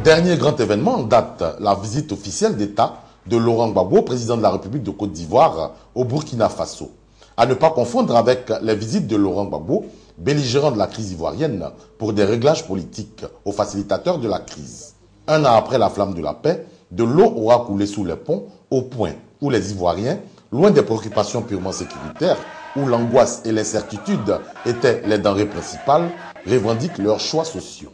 Dernier grand événement en date, la visite officielle d'État de Laurent Gbagbo, président de la République de Côte d'Ivoire, au Burkina Faso. À ne pas confondre avec les visites de Laurent Gbagbo, belligérant de la crise ivoirienne, pour des réglages politiques aux facilitateurs de la crise. Un an après la flamme de la paix, de l'eau aura coulé sous les ponts, au point où les Ivoiriens, loin des préoccupations purement sécuritaires, où l'angoisse et l'incertitude étaient les denrées principales, revendiquent leurs choix sociaux.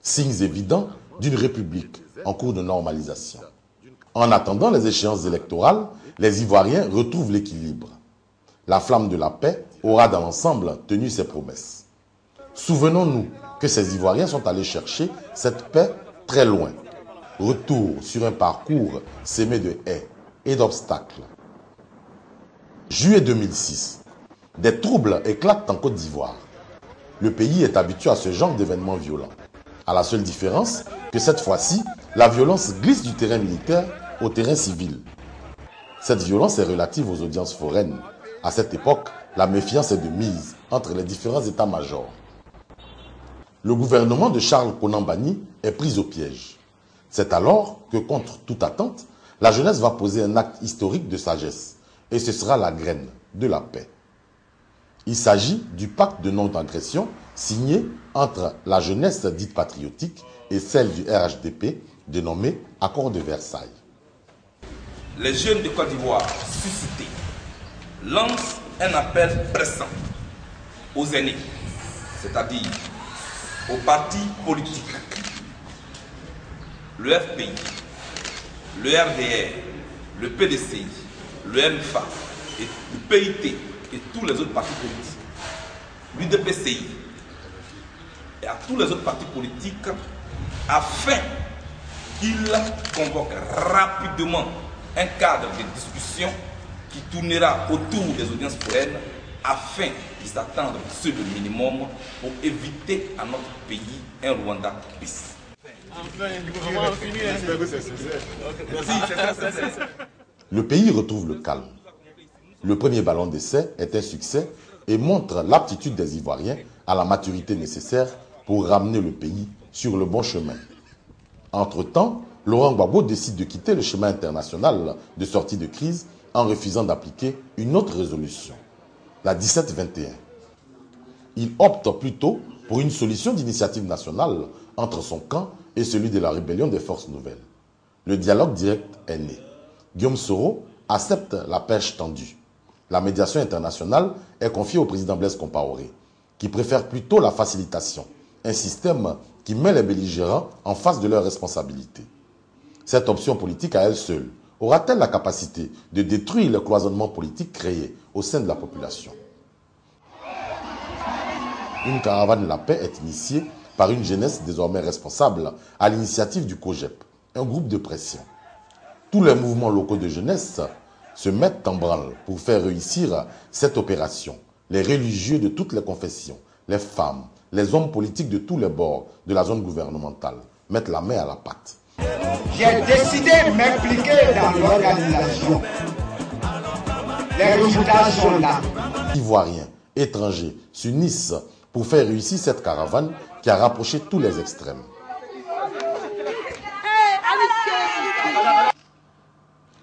Signes évidents d'une république en cours de normalisation. En attendant les échéances électorales, les Ivoiriens retrouvent l'équilibre. La flamme de la paix aura dans l'ensemble tenu ses promesses. Souvenons-nous que ces Ivoiriens sont allés chercher cette paix très loin. Retour sur un parcours semé de haies et d'obstacles. Juillet 2006. Des troubles éclatent en Côte d'Ivoire. Le pays est habitué à ce genre d'événements violents. À la seule différence que cette fois-ci, la violence glisse du terrain militaire au terrain civil. Cette violence est relative aux audiences foraines. À cette époque, la méfiance est de mise entre les différents états-majors. Le gouvernement de Charles Konan Banny est pris au piège. C'est alors que, contre toute attente, la jeunesse va poser un acte historique de sagesse. Et ce sera la graine de la paix. Il s'agit du pacte de non-agression signé entre la jeunesse dite patriotique et celle du RHDP, dénommé Accord de Versailles. Les jeunes de Côte d'Ivoire suscités lancent un appel pressant aux aînés, c'est-à-dire aux partis politiques, le FPI, le RDR, le PDCI, le MFA, et le PIT et tous les autres partis politiques, l'UDPCI et à tous les autres partis politiques, afin qu'ils convoquent rapidement un cadre de discussion qui tournera autour des audiences foraines afin de s'attendre sur le minimum pour éviter à notre pays un Rwanda bis. Le pays retrouve le calme. Le premier ballon d'essai est un succès et montre l'aptitude des Ivoiriens à la maturité nécessaire pour ramener le pays sur le bon chemin. Entre-temps, Laurent Gbagbo décide de quitter le chemin international de sortie de crise en refusant d'appliquer une autre résolution, la 1721. Il opte plutôt pour une solution d'initiative nationale entre son camp et celui de la rébellion des forces nouvelles. Le dialogue direct est né. Guillaume Soro accepte la perche tendue. La médiation internationale est confiée au président Blaise Compaoré, qui préfère plutôt la facilitation, un système qui met les belligérants en face de leurs responsabilités. Cette option politique à elle seule aura-t-elle la capacité de détruire le cloisonnement politique créé au sein de la population? Une caravane de la paix est initiée par une jeunesse désormais responsable à l'initiative du COJEP, un groupe de pression. Tous les mouvements locaux de jeunesse se mettent en branle pour faire réussir cette opération. Les religieux de toutes les confessions, les femmes, les hommes politiques de tous les bords de la zone gouvernementale mettent la main à la pâte. J'ai décidé de m'impliquer dans l'organisation. Les résultats sont là. Ivoiriens, étrangers s'unissent pour faire réussir cette caravane qui a rapproché tous les extrêmes.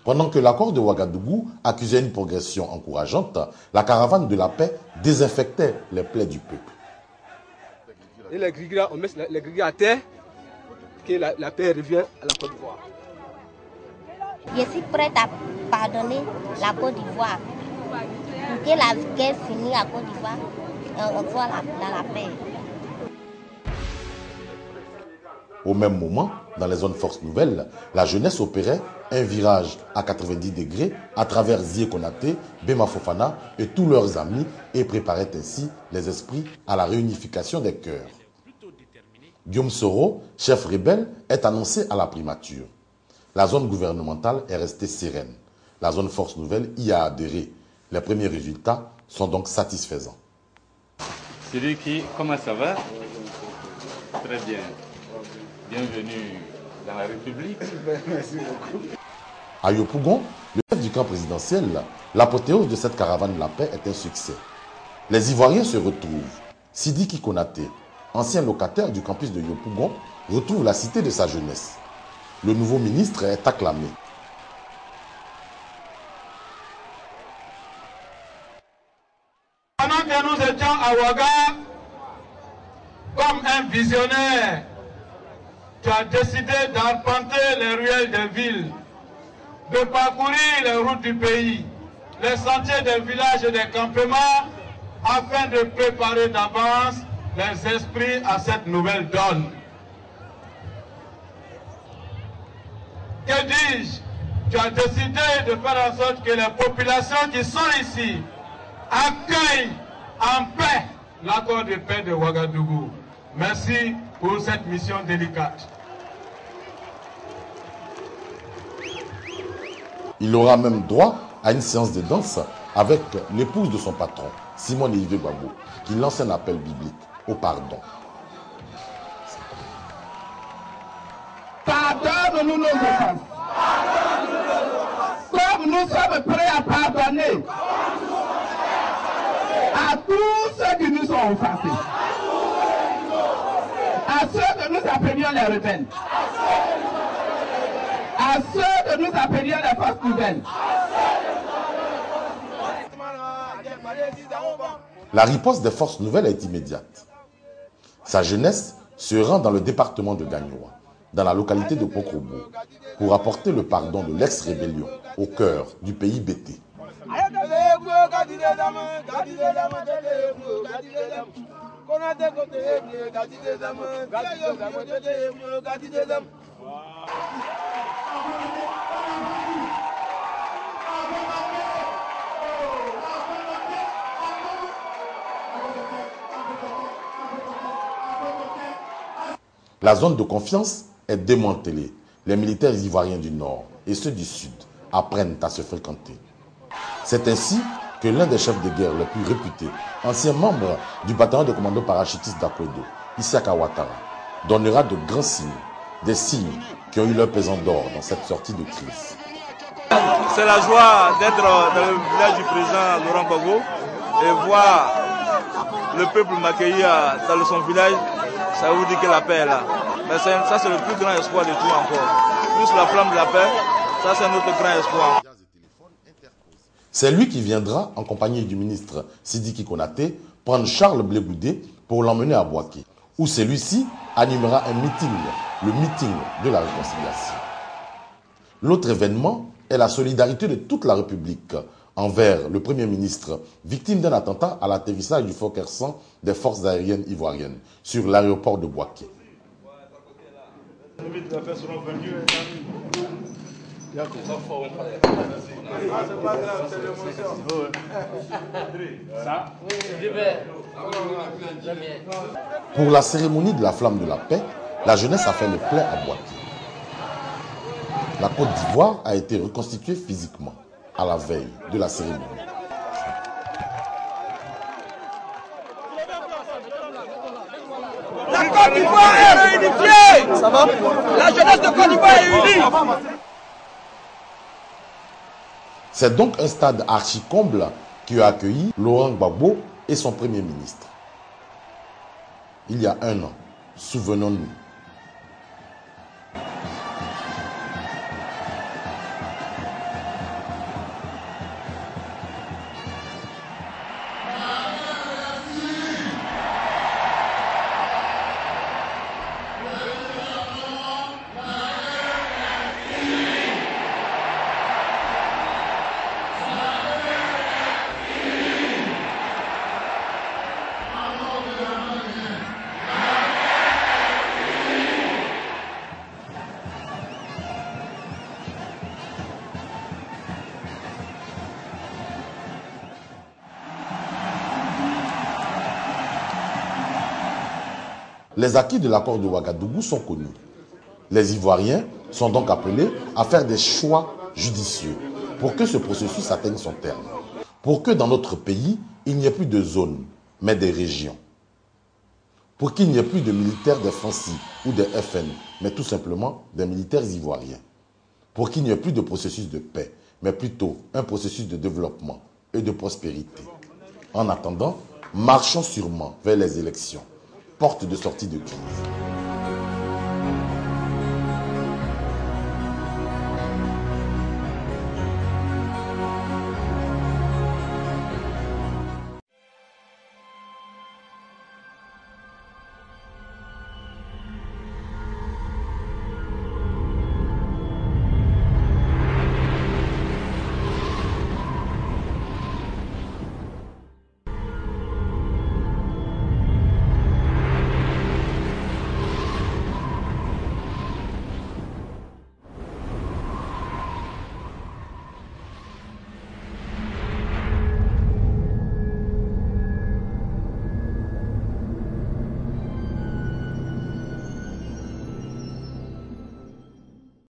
Pendant que l'accord de Ouagadougou accusait une progression encourageante, la caravane de la paix désinfectait les plaies du peuple. Et les Grigras, on met les Grigras à terre, que la paix revient à la Côte d'Ivoire. Je suis prête à pardonner la Côte d'Ivoire. Pour que la guerre finisse à Côte d'Ivoire, on voit la paix. Au même moment, dans les zones forces nouvelles, la jeunesse opérait un virage à 90 degrés à travers Zié Konaté, Bema Fofana et tous leurs amis et préparait ainsi les esprits à la réunification des cœurs. Guillaume Soro, chef rebelle, est annoncé à la primature. La zone gouvernementale est restée sereine. La zone force nouvelle y a adhéré. Les premiers résultats sont donc satisfaisants. Comment ça va? Très bien. Bienvenue dans la République. Merci beaucoup. À Yopougon, le chef du camp présidentiel, l'apothéose de cette caravane de la paix est un succès. Les Ivoiriens se retrouvent. Sidiki Konaté, ancien locataire du campus de Yopougon, retrouve la cité de sa jeunesse. Le nouveau ministre est acclamé. Pendant que nous étions à Ouaga, comme un visionnaire, tu as décidé d'arpenter les ruelles des villes, de parcourir les routes du pays, les sentiers des villages et des campements, afin de préparer d'avance les esprits à cette nouvelle donne. Que dis-je? Tu as décidé de faire en sorte que les populations qui sont ici accueillent en paix l'accord de paix de Ouagadougou. Merci pour cette mission délicate. Il aura même droit à une séance de danse avec l'épouse de son patron, Simone Yves Gbagbo, qui lance un appel biblique au pardon. Pardonne-nous nos offenses. Comme nous sommes prêts à pardonner à tous ceux qui nous ont offensés, à ceux que nous appelions les rebelles, à ceux que nous appelions les fausses nouvelles. La riposte des forces nouvelles est immédiate. Sa jeunesse se rend dans le département de Gagnoa, dans la localité de Pokrobo, pour apporter le pardon de l'ex-rébellion au cœur du pays bété. La zone de confiance est démantelée. Les militaires ivoiriens du Nord et ceux du Sud apprennent à se fréquenter. C'est ainsi que l'un des chefs de guerre les plus réputés, ancien membre du bataillon de commando parachutiste d'Akwedo, Isiaka Ouattara, donnera de grands signes, des signes qui ont eu leur pesant d'or dans cette sortie de crise. C'est la joie d'être dans le village du président Laurent Gbagbo et voir le peuple m'accueillir dans son village. Ça vous dit que la paix est là. Mais ça, c'est le plus grand espoir de tout encore. Plus la flamme de la paix, ça, c'est notre grand espoir. C'est lui qui viendra, en compagnie du ministre Sidiki Konaté, prendre Charles Blé Goudé pour l'emmener à Bouaké, où celui-ci animera un meeting, le meeting de la réconciliation. L'autre événement est la solidarité de toute la République envers le Premier ministre, victime d'un attentat à l'atterrissage du Fokker 100 des forces aériennes ivoiriennes sur l'aéroport de Bouaké. Pour la cérémonie de la flamme de la paix, la jeunesse a fait le plein à Bouaké. La Côte d'Ivoire a été reconstituée physiquement à la veille de la cérémonie. La Côte d'Ivoire est réunifiée. Ça va? La jeunesse de Côte d'Ivoire est unie. C'est donc un stade archi-comble qui a accueilli Laurent Gbagbo et son Premier ministre. Il y a un an, souvenons-nous. Les acquis de l'accord de Ouagadougou sont connus. Les Ivoiriens sont donc appelés à faire des choix judicieux pour que ce processus atteigne son terme. Pour que dans notre pays, il n'y ait plus de zones, mais des régions. Pour qu'il n'y ait plus de militaires des FANCI ou des FN, mais tout simplement des militaires ivoiriens. Pour qu'il n'y ait plus de processus de paix, mais plutôt un processus de développement et de prospérité. En attendant, marchons sûrement vers les élections. porte de sortie de crise.